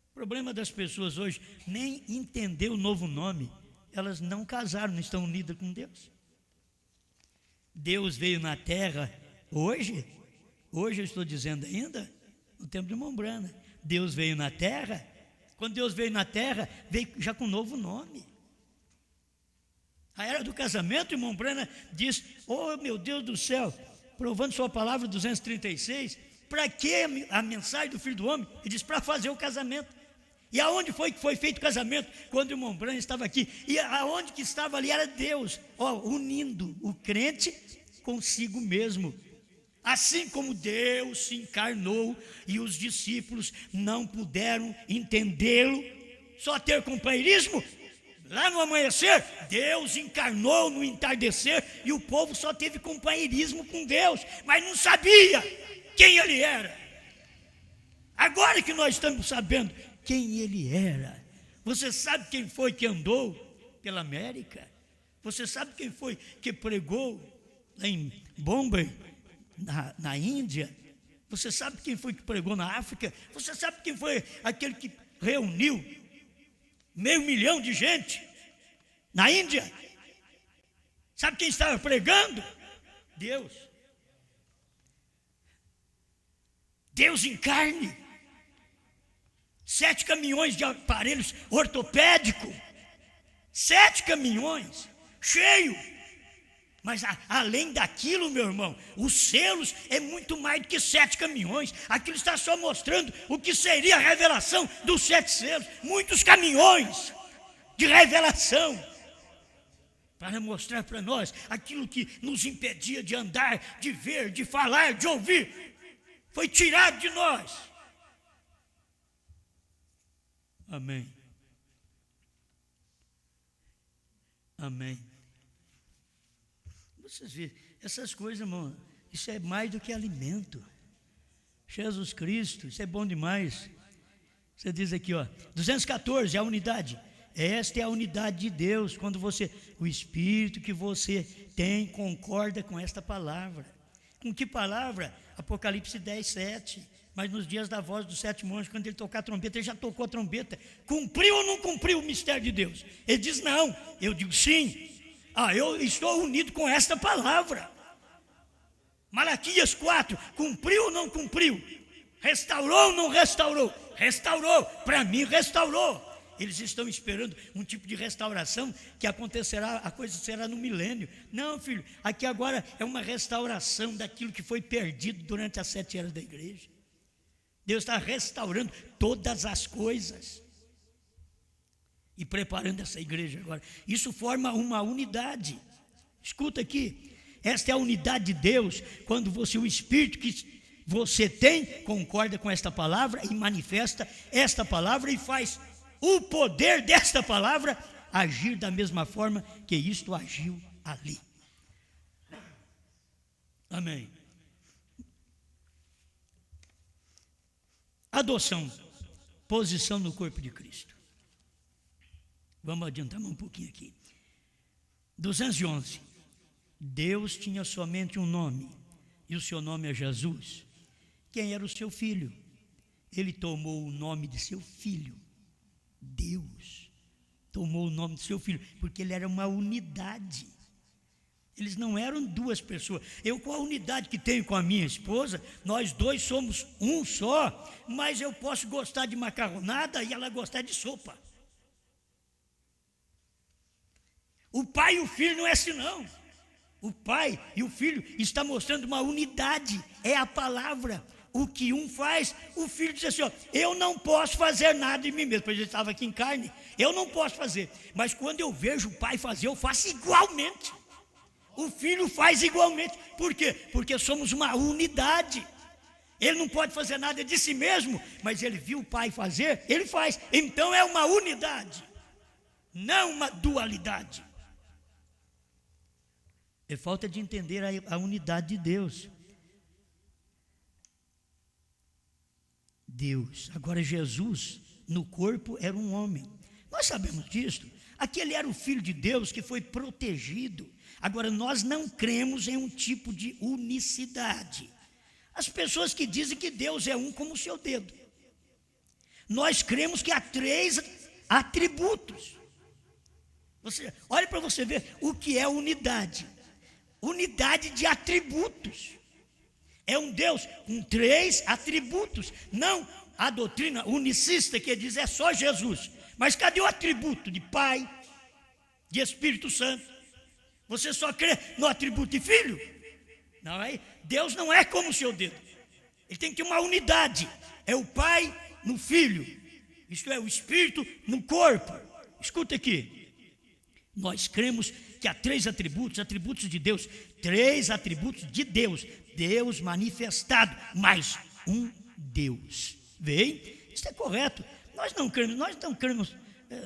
O problema das pessoas hoje, nem entender o novo nome, elas não casaram, não estão unidas com Deus. Deus veio na terra hoje eu estou dizendo ainda, no tempo de Mombrana, Deus veio na terra, quando Deus veio na terra, veio já com um novo nome. A era do casamento, irmão Brana diz: meu Deus do céu, provando sua palavra 236, para que a mensagem do Filho do Homem? Ele diz: para fazer o casamento. E aonde foi que foi feito o casamento? Quando o irmão Brana estava aqui, e aonde que estava ali era Deus, unindo o crente consigo mesmo. Assim como Deus se encarnou e os discípulos não puderam entendê-lo, só ter companheirismo. Lá no amanhecer, Deus encarnou no entardecer e o povo só teve companheirismo com Deus, mas não sabia quem Ele era. Agora que nós estamos sabendo quem Ele era, você sabe quem foi que andou pela América? Você sabe quem foi que pregou lá em Bombay, na Índia? Você sabe quem foi que pregou na África? Você sabe quem foi aquele que reuniu 500 mil de gente na Índia? Sabe quem estava pregando? Deus. Deus em carne. 7 caminhões de aparelhos ortopédicos. 7 caminhões, cheio. Mas além daquilo, meu irmão, os selos é muito mais do que 7 caminhões. Aquilo está só mostrando o que seria a revelação dos 7 selos. Muitos caminhões de revelação para mostrar para nós aquilo que nos impedia de andar, de ver, de falar, de ouvir. Foi tirado de nós. Amém. Amém. Vocês veem, essas coisas, irmão, isso é mais do que alimento. Jesus Cristo, isso é bom demais. Você diz aqui, 214, a unidade. Esta é a unidade de Deus, quando o Espírito que você tem concorda com esta palavra. Com que palavra? Apocalipse 10, 7. Mas nos dias da voz do 7º anjo, quando ele tocar a trombeta, ele já tocou a trombeta. Cumpriu ou não cumpriu o mistério de Deus? Ele diz não. Eu digo sim. Eu estou unido com esta palavra. Malaquias 4, cumpriu ou não cumpriu? Restaurou ou não restaurou? Restaurou, para mim restaurou. Eles estão esperando um tipo de restauração que acontecerá, a coisa será no milênio. Não, filho, aqui agora é uma restauração daquilo que foi perdido durante as 7 eras da igreja. Deus está restaurando todas as coisas e preparando essa igreja agora. Isso forma uma unidade. Escuta aqui, esta é a unidade de Deus, quando o Espírito que você tem concorda com esta palavra e manifesta esta palavra e faz o poder desta palavra agir da mesma forma que isto agiu ali. Amém. Adoção, posição no corpo de Cristo. Vamos adiantar um pouquinho aqui. 211. Deus tinha somente um nome, e o seu nome é Jesus. Quem era o seu filho? Ele tomou o nome de seu filho. Deus tomou o nome de seu filho, porque ele era uma unidade. Eles não eram duas pessoas. Eu, com a unidade que tenho com a minha esposa, nós dois somos um só, mas eu posso gostar de macarronada e ela gostar de sopa. O pai e o filho não é assim, não. O pai e o filho estão mostrando uma unidade. É a palavra. O que um faz, o filho diz assim, ó, eu não posso fazer nada em mim mesmo. Pois ele estava aqui em carne, eu não posso fazer. Mas quando eu vejo o pai fazer, eu faço igualmente. O filho faz igualmente. Por quê? Porque somos uma unidade. Ele não pode fazer nada de si mesmo, mas ele viu o pai fazer, ele faz. Então é uma unidade, não uma dualidade. É falta de entender a unidade de Deus. Deus. Agora Jesus, no corpo, era um homem. Nós sabemos disso. Aquele era o Filho de Deus que foi protegido. Agora, nós não cremos em um tipo de unicidade. As pessoas que dizem que Deus é um como o seu dedo. Nós cremos que há 3 atributos. Olha para você ver o que é unidade. Unidade de atributos. É um Deus com 3 atributos. Não a doutrina unicista que diz é só Jesus. Mas cadê o atributo de Pai, de Espírito Santo? Você só crê no atributo de Filho? Não é? Deus não é como o seu dedo. Ele tem que ter uma unidade. É o Pai no Filho. Isto é, o Espírito no corpo. Escuta aqui. Nós cremos que há 3 atributos de Deus. 3 atributos de Deus. Deus manifestado, mas um Deus. Vê? Isso é correto.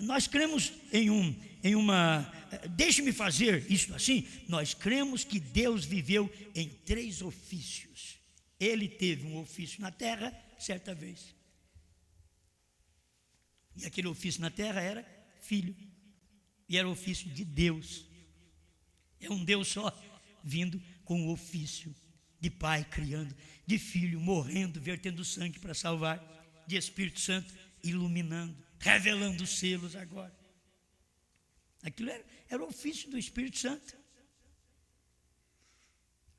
Nós cremos em uma, deixe-me fazer isso assim, nós cremos que Deus viveu em 3 ofícios. Ele teve um ofício na terra, certa vez. E aquele ofício na terra era filho. E era o ofício de Deus. É um Deus só, vindo com o ofício de pai, criando, de filho, morrendo, vertendo sangue para salvar, de Espírito Santo, iluminando, revelando os selos agora. Aquilo era o ofício do Espírito Santo.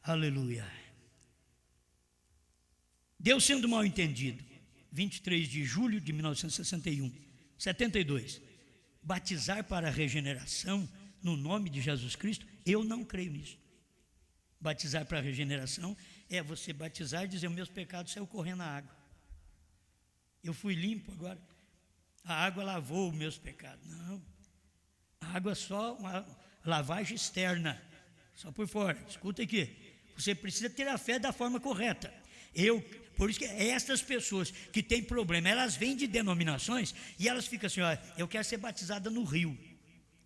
Aleluia. Deus sendo mal entendido, 23 de julho de 1961, 72. Batizar para a regeneração no nome de Jesus Cristo, eu não creio nisso. Batizar para a regeneração é você batizar e dizer, meus pecados saiu correndo na água. Eu fui limpo agora. A água lavou os meus pecados. Não. A água é só uma lavagem externa, só por fora. Escuta aqui. Você precisa ter a fé da forma correta. Por isso que essas pessoas que têm problema, elas vêm de denominações e elas ficam assim, ó, eu quero ser batizada no rio.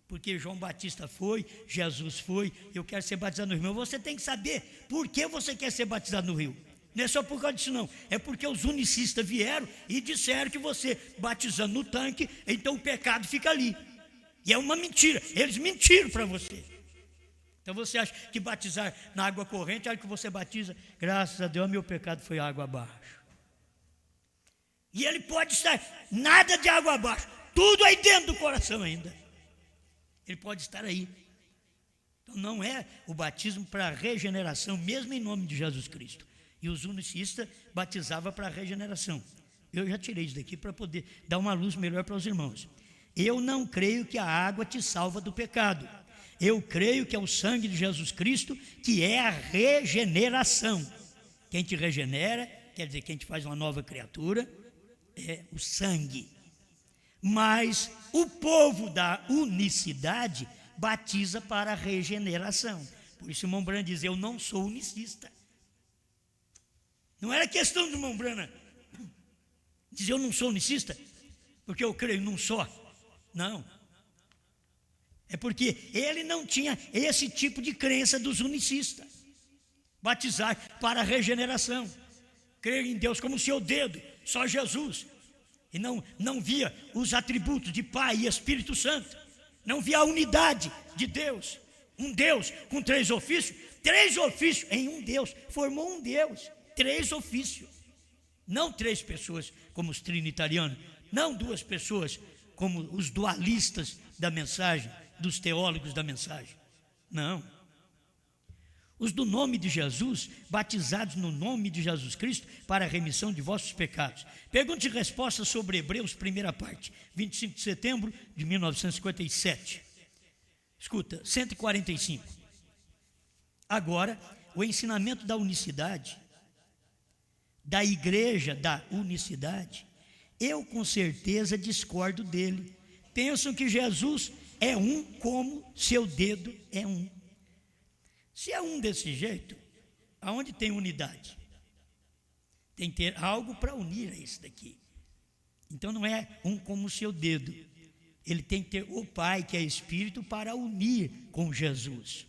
Porque João Batista foi, Jesus foi, eu quero ser batizado no rio. Mas você tem que saber por que você quer ser batizado no rio. Não é só por causa disso não, é porque os unicistas vieram e disseram que você batizando no tanque, então o pecado fica ali. E é uma mentira, eles mentiram para você. Então você acha que batizar na água corrente, a hora que você batiza, graças a Deus meu pecado foi água abaixo. E ele pode estar nada de água abaixo, tudo aí dentro do coração ainda. Ele pode estar aí. Então não é o batismo para a regeneração, mesmo em nome de Jesus Cristo. E os unicistas batizavam para a regeneração. Eu já tirei isso daqui para poder dar uma luz melhor para os irmãos. Eu não creio que a água te salva do pecado. Eu creio que é o sangue de Jesus Cristo que é a regeneração. Quem te regenera, quer dizer, quem te faz uma nova criatura, é o sangue. Mas o povo da unicidade batiza para a regeneração. Por isso o irmão Brana diz, eu não sou unicista. Não era questão do irmão Brana dizer eu não sou unicista, porque eu creio num só. Não. É porque ele não tinha esse tipo de crença dos unicistas. Batizar para a regeneração. Crer em Deus como seu dedo, só Jesus. E não via os atributos de Pai e Espírito Santo. não via a unidade de Deus. Um Deus com 3 ofícios em um Deus, formou um Deus, 3 ofícios. Não 3 pessoas como os trinitarianos, não 2 pessoas como os dualistas da mensagem, dos teólogos da mensagem. Não. Os do nome de Jesus, batizados no nome de Jesus Cristo para a remissão de vossos pecados. Pergunta e resposta sobre Hebreus, primeira parte, 25 de setembro de 1957. Escuta, 145. Agora, o ensinamento da unicidade, da igreja da unicidade, eu com certeza discordo dele. Pensam que Jesus é um como seu dedo é um. Se é um desse jeito, aonde tem unidade? Tem que ter algo para unir a esse daqui. Então não é um como o seu dedo. Ele tem que ter o Pai, que é Espírito, para unir com Jesus.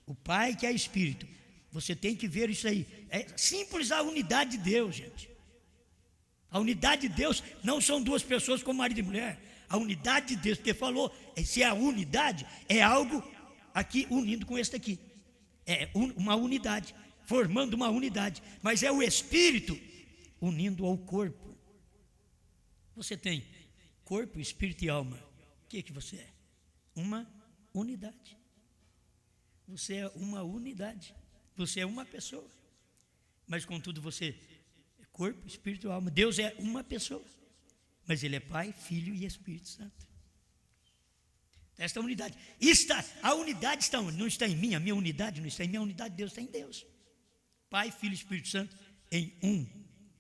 O Pai, que é Espírito. Você tem que ver isso aí. É simples a unidade de Deus, gente. A unidade de Deus não são 2 pessoas como marido e mulher. A unidade de Deus, que falou, se é a unidade, é algo aqui unindo com esse daqui. É uma unidade, formando uma unidade. Mas é o Espírito unindo ao corpo. Você tem corpo, espírito e alma. O que você é? Uma unidade. Você é uma unidade. Você é uma pessoa. Mas contudo você é corpo, espírito e alma. Deus é uma pessoa. Mas Ele é Pai, Filho e Espírito Santo. Esta unidade. A unidade está onde? Não está em mim, a minha unidade não está em mim, a unidade de Deus está em Deus. Pai, Filho e Espírito Santo em um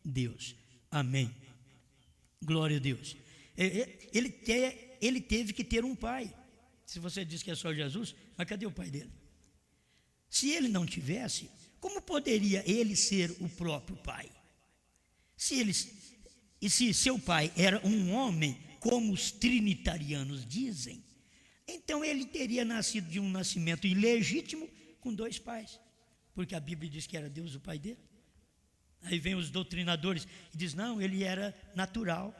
Deus. Amém. Glória a Deus. Ele teve que ter um pai. Se você diz que é só Jesus, mas cadê o pai dele? Se ele não tivesse, como poderia ele ser o próprio pai? Se seu pai era um homem, como os trinitarianos dizem, então ele teria nascido de um nascimento ilegítimo com 2 pais, porque a Bíblia diz que era Deus o pai dele. Aí vem os doutrinadores e diz, não, ele era natural.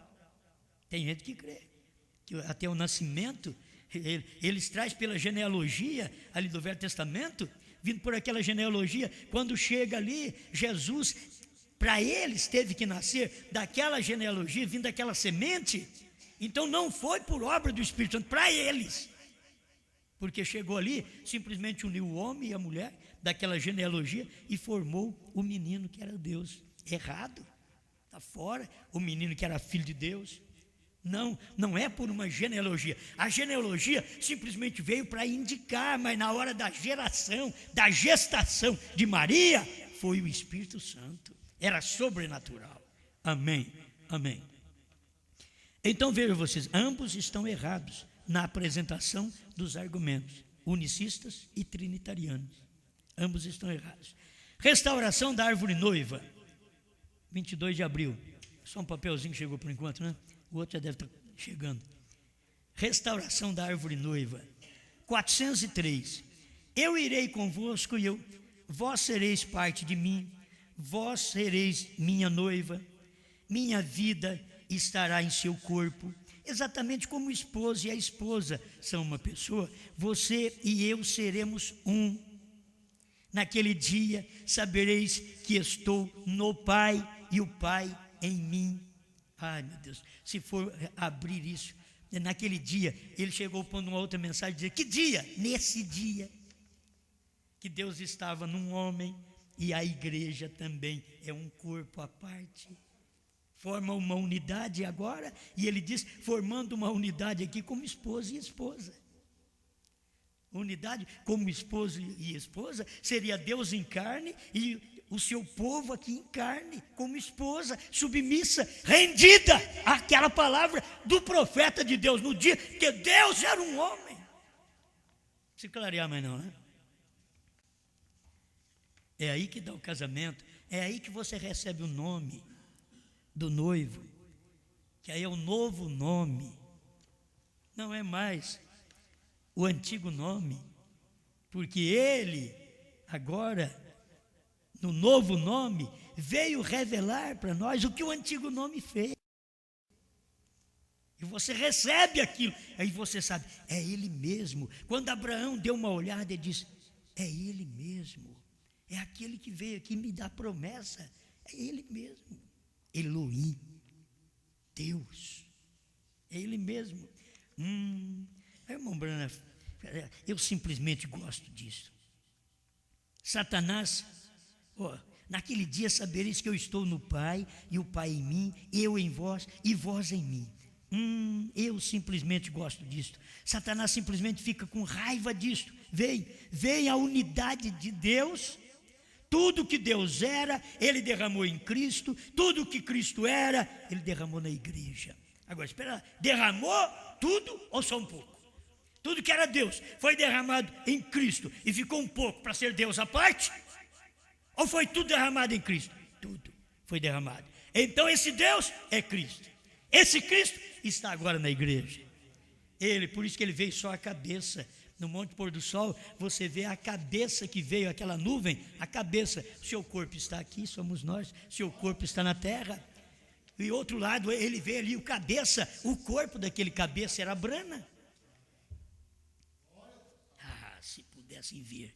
Tem gente que crê que até o nascimento, eles trazem pela genealogia ali do Velho Testamento, vindo por aquela genealogia, quando chega ali, Jesus, para eles teve que nascer daquela genealogia, vindo daquela semente. Então não foi por obra do Espírito Santo, para eles. Porque chegou ali, simplesmente uniu o homem e a mulher daquela genealogia e formou o menino que era Deus. Errado, está fora, o menino que era filho de Deus. Não é por uma genealogia. A genealogia simplesmente veio para indicar, mas na hora da geração, da gestação de Maria, foi o Espírito Santo. Era sobrenatural. Amém, amém. Então vejam vocês, ambos estão errados na apresentação dos argumentos, unicistas e trinitarianos. Ambos estão errados. Restauração da árvore noiva, 22 de abril. Só um papelzinho que chegou por enquanto, né? O outro já deve estar chegando. Restauração da árvore noiva, 403. Eu irei convosco e vós sereis parte de mim, vós sereis minha noiva, minha vida estará em seu corpo. Exatamente como o esposo e a esposa são uma pessoa, você e eu seremos um. Naquele dia sabereis que estou no Pai e o Pai em mim. Ai meu Deus, se for abrir isso, naquele dia, ele chegou pondo uma outra mensagem, dizer, que dia? Nesse dia, que Deus estava num homem e a igreja também é um corpo à parte. Forma uma unidade agora, e ele diz, formando uma unidade aqui como esposo e esposa. Unidade como esposo e esposa seria Deus em carne e o seu povo aqui em carne, como esposa, submissa, rendida àquela palavra do profeta de Deus, no dia que Deus era um homem. Não se clarear mais não, né? É aí que dá o casamento, é aí que você recebe o nome do noivo, que aí é o novo nome, não é mais o antigo nome, porque ele agora, no novo nome, veio revelar para nós o que o antigo nome fez. E você recebe aquilo. Aí você sabe, é Ele mesmo. Quando Abraão deu uma olhada, ele disse, é Ele mesmo. É aquele que veio aqui me dar promessa. É Ele mesmo. Elohim. Deus. É Ele mesmo. Irmão Branham, eu simplesmente gosto disso. Satanás, naquele dia sabereis que eu estou no Pai, e o Pai em mim, eu em vós, e vós em mim. Eu simplesmente gosto disso. Satanás simplesmente fica com raiva disso. Vem a unidade de Deus. Tudo que Deus era, Ele derramou em Cristo. Tudo que Cristo era, Ele derramou na igreja. Agora, espera lá, derramou tudo ou só um pouco? Tudo que era Deus foi derramado em Cristo e ficou um pouco para ser Deus à parte? Ou foi tudo derramado em Cristo? Tudo foi derramado. Então esse Deus é Cristo. Esse Cristo está agora na igreja. Por isso que ele veio só a cabeça. No Monte Pôr do Sol, você vê a cabeça que veio, aquela nuvem, a cabeça. Seu corpo está aqui, somos nós. Seu corpo está na terra. E outro lado, ele vê ali o cabeça, o corpo daquele cabeça era Brana. Se pudessem ver.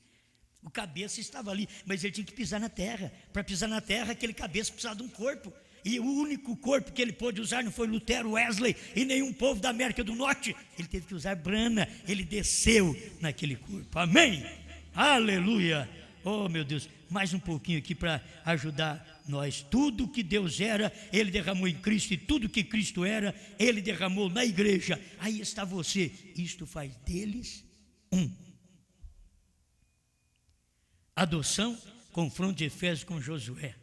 O cabeça estava ali, mas ele tinha que pisar na terra. Para pisar na terra, aquele cabeça precisava de um corpo. E o único corpo que ele pôde usar não foi Lutero, Wesley e nenhum povo da América do Norte. Ele teve que usar Brana. Ele desceu naquele corpo. Amém? Aleluia. Oh, meu Deus. Mais um pouquinho aqui para ajudar nós. Tudo que Deus era, Ele derramou em Cristo. E tudo que Cristo era, Ele derramou na igreja. Aí está você. Isto faz deles um. Adoção, confronto de Efésios com Josué.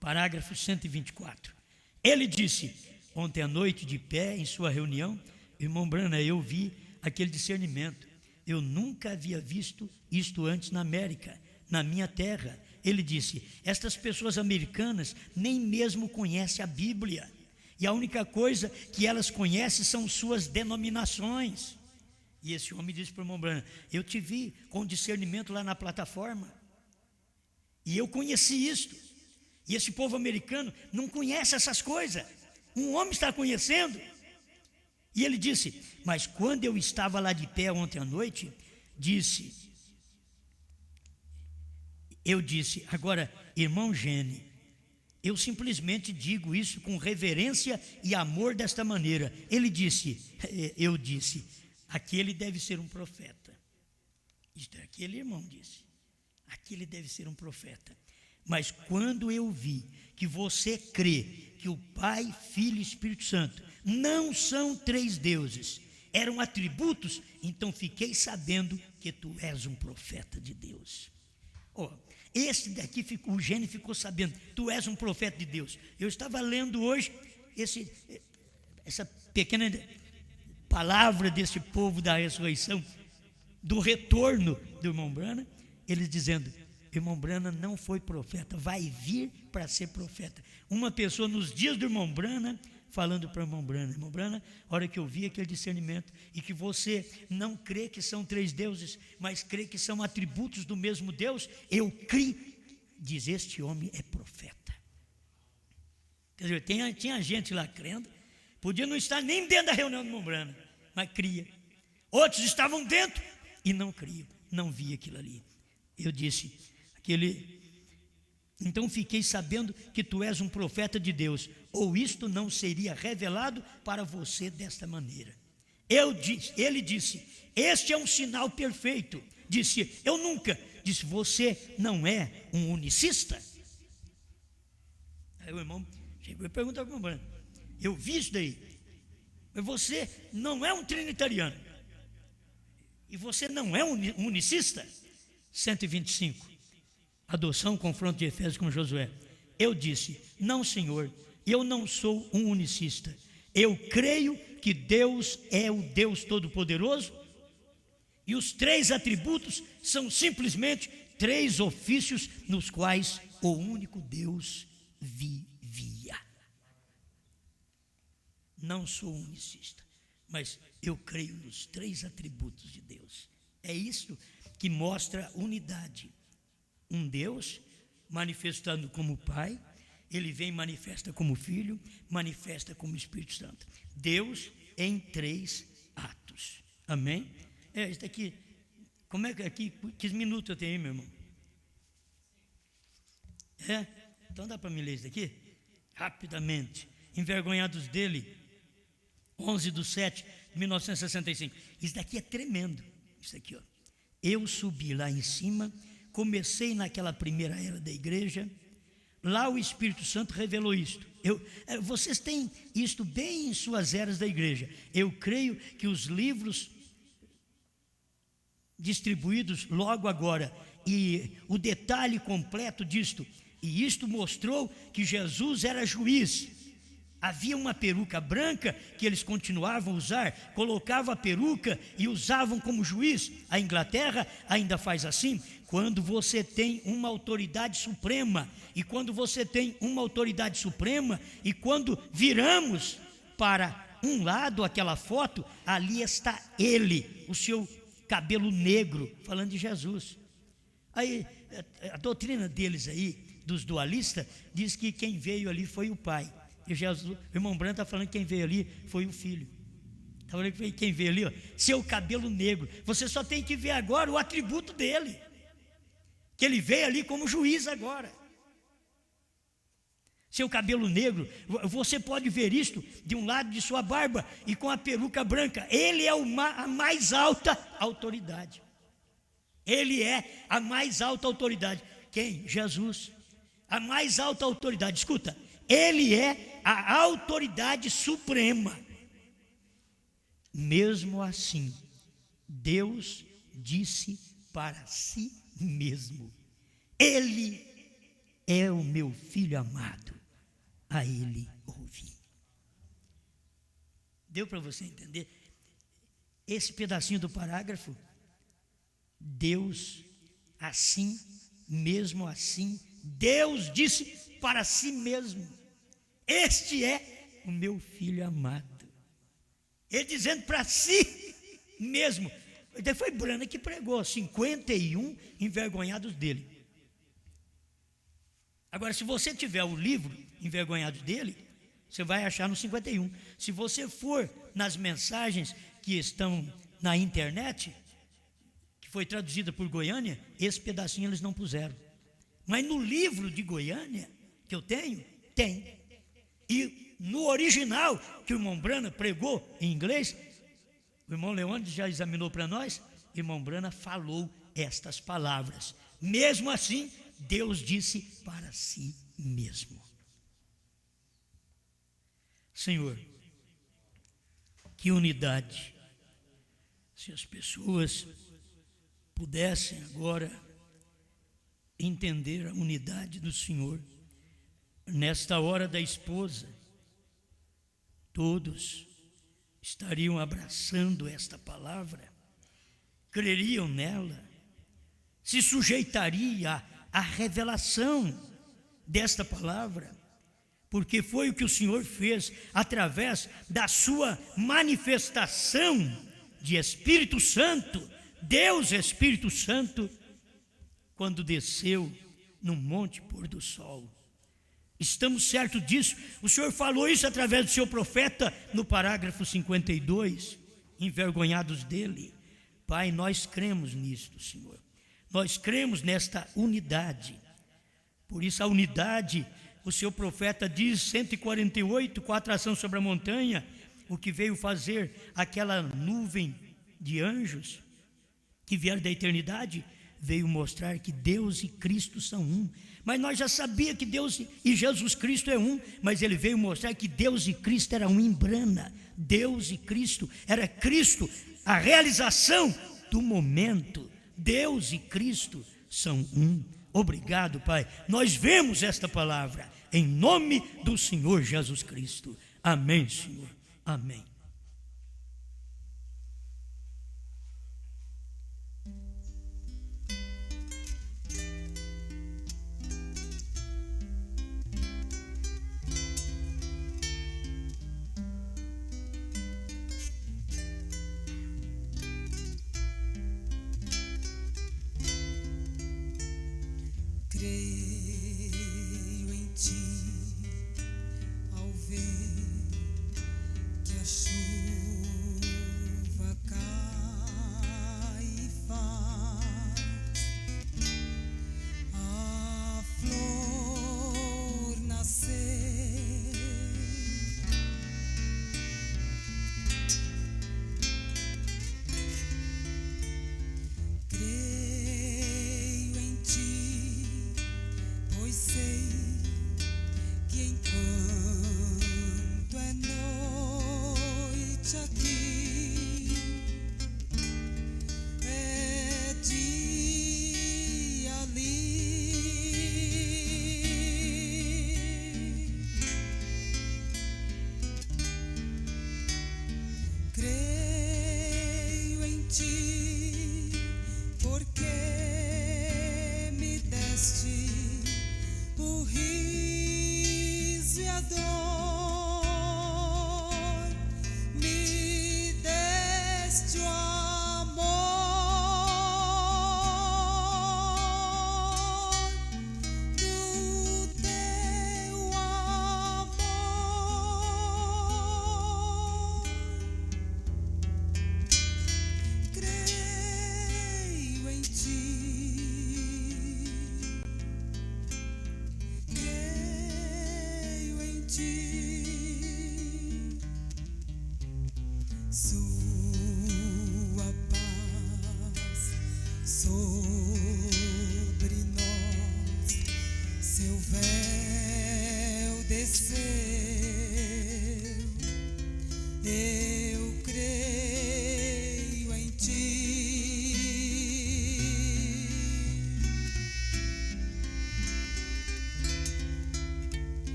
Parágrafo 124. Ele disse, ontem à noite de pé em sua reunião, irmão Branham, eu vi aquele discernimento. Eu nunca havia visto isto antes na América, na minha terra. Ele disse, estas pessoas americanas nem mesmo conhecem a Bíblia. E a única coisa que elas conhecem são suas denominações. E esse homem disse para o irmão Branham, eu te vi com discernimento lá na plataforma. E eu conheci isto. E esse povo americano não conhece essas coisas. Um homem está conhecendo. E ele disse, mas quando eu estava lá de pé ontem à noite, eu disse, agora, irmão Gene, eu simplesmente digo isso com reverência e amor desta maneira. Eu disse, aquele deve ser um profeta. Isto é, aquele irmão disse, aquele deve ser um profeta. Mas quando eu vi que você crê que o Pai, Filho e Espírito Santo não são três deuses, eram atributos, então fiquei sabendo que tu és um profeta de Deus. Esse daqui, o Gênio ficou sabendo, tu és um profeta de Deus. Eu estava lendo hoje essa pequena palavra desse povo da ressurreição, do retorno do irmão Branham, eles dizendo, irmão Branham não foi profeta, vai vir para ser profeta. Uma pessoa nos dias do irmão Branham, falando para o irmão Branham, a hora que eu vi aquele discernimento, e que você não crê que são três deuses, mas crê que são atributos do mesmo Deus, eu criei, diz, este homem é profeta. Quer dizer, tinha gente lá crendo, podia não estar nem dentro da reunião do irmão Branham, mas cria. Outros estavam dentro e não criam, não via aquilo ali. Eu disse, então fiquei sabendo que tu és um profeta de Deus, ou isto não seria revelado para você desta maneira. Ele disse, este é um sinal perfeito. Disse, eu nunca. Disse, você não é um unicista? Aí o irmão chegou e perguntou para o irmão, eu vi isso daí, mas você não é um trinitariano, e você não é um unicista? 125. Adoção, confronto de Efésios com Josué. Eu disse, não senhor, eu não sou um unicista. Eu creio que Deus é o Deus Todo-Poderoso e os três atributos são simplesmente três ofícios nos quais o único Deus vivia. Não sou unicista, mas eu creio nos três atributos de Deus. É isso que mostra unidade. Um Deus manifestando como Pai, Ele vem e manifesta como Filho, manifesta como Espírito Santo. Deus em 3 atos. Amém? Isso daqui, como é que aqui, que minutos eu tenho aí, meu irmão? Então dá para me ler isso daqui? Rapidamente. Envergonhados dele, 11/7/1965. Isso daqui é tremendo. Isso aqui, ó. Eu subi lá em cima, comecei naquela primeira era da igreja. Lá o Espírito Santo revelou isto. Vocês têm isto bem em suas eras da igreja. Eu creio que os livros distribuídos logo agora, e o detalhe completo disto, e isto mostrou que Jesus era juiz. Havia uma peruca branca que eles continuavam a usar, colocavam a peruca e usavam como juiz. A Inglaterra ainda faz assim. Quando você tem uma autoridade suprema, e quando você tem uma autoridade suprema, e quando viramos para um lado aquela foto, ali está ele, o seu cabelo negro, falando de Jesus. Aí a doutrina deles aí, dos dualistas, diz que quem veio ali foi o Pai. E Jesus, o irmão Branco está falando que quem veio ali foi o Filho. Está falando que quem veio ali, ó, seu cabelo negro. Você só tem que ver agora o atributo dele, que ele veio ali como juiz agora. Seu cabelo negro, você pode ver isto de um lado de sua barba e com a peruca branca. Ele é a mais alta autoridade. Ele é a mais alta autoridade. Quem? Jesus. A mais alta autoridade. Escuta, ele é a autoridade suprema. Mesmo assim, Deus disse para si mesmo: ele é o meu filho amado, a ele ouvi. Deu para você entender? Esse pedacinho do parágrafo, Deus, assim, mesmo assim, Deus disse para si mesmo: este é o meu filho amado. Ele dizendo para si mesmo. Foi Branham que pregou 51 envergonhados dele. Agora, se você tiver o livro Envergonhados dele, você vai achar no 51. Se você for nas mensagens que estão na internet, que foi traduzida por Goiânia, esse pedacinho eles não puseram. Mas no livro de Goiânia, que eu tenho, tem. E no original, que o irmão Branham pregou em inglês, o irmão Leônidas já examinou para nós, o irmão Branham falou estas palavras. Mesmo assim, Deus disse para si mesmo. Senhor, que unidade. Se as pessoas pudessem agora entender a unidade do Senhor, nesta hora da esposa, todos estariam abraçando esta palavra, creriam nela, se sujeitaria à revelação desta palavra, porque foi o que o Senhor fez através da sua manifestação de Espírito Santo, Deus Espírito Santo, quando desceu no monte pôr do sol. Estamos certos disso. O Senhor falou isso através do seu profeta no parágrafo 52, envergonhados dele. Pai, nós cremos nisto, Senhor. Nós cremos nesta unidade. Por isso a unidade, o seu profeta diz, 148, com a atração sobre a montanha, o que veio fazer aquela nuvem de anjos que vieram da eternidade, veio mostrar que Deus e Cristo são um. Mas nós já sabíamos que Deus e Jesus Cristo é um, mas ele veio mostrar que Deus e Cristo era um em Brana. Deus e Cristo, era Cristo, a realização do momento. Deus e Cristo são um. Obrigado, Pai. Nós vemos esta palavra em nome do Senhor Jesus Cristo. Amém, Senhor. Amém. Creio em ti, ao ver que a chuva ti, porque me deste o riso e a dor, me deste o amor do teu amor. Creio em ti, creio em ti, sua paz sobre nós, seu véu desceu, eu creio em ti.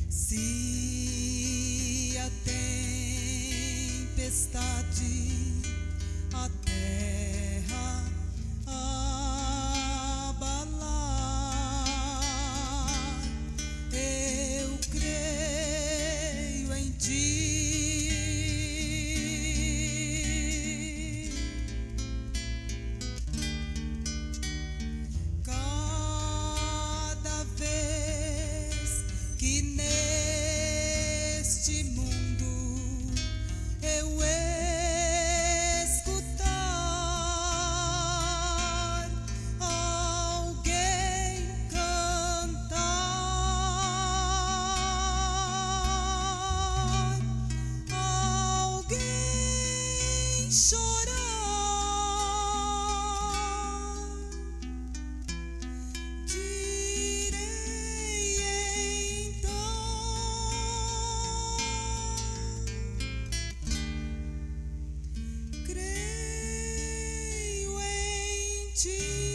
Se a tempestade a terra abalar, eu creio em ti. Cada vez que neste mundo eu escutar alguém cantar, alguém chorar, direi então, creio em ti.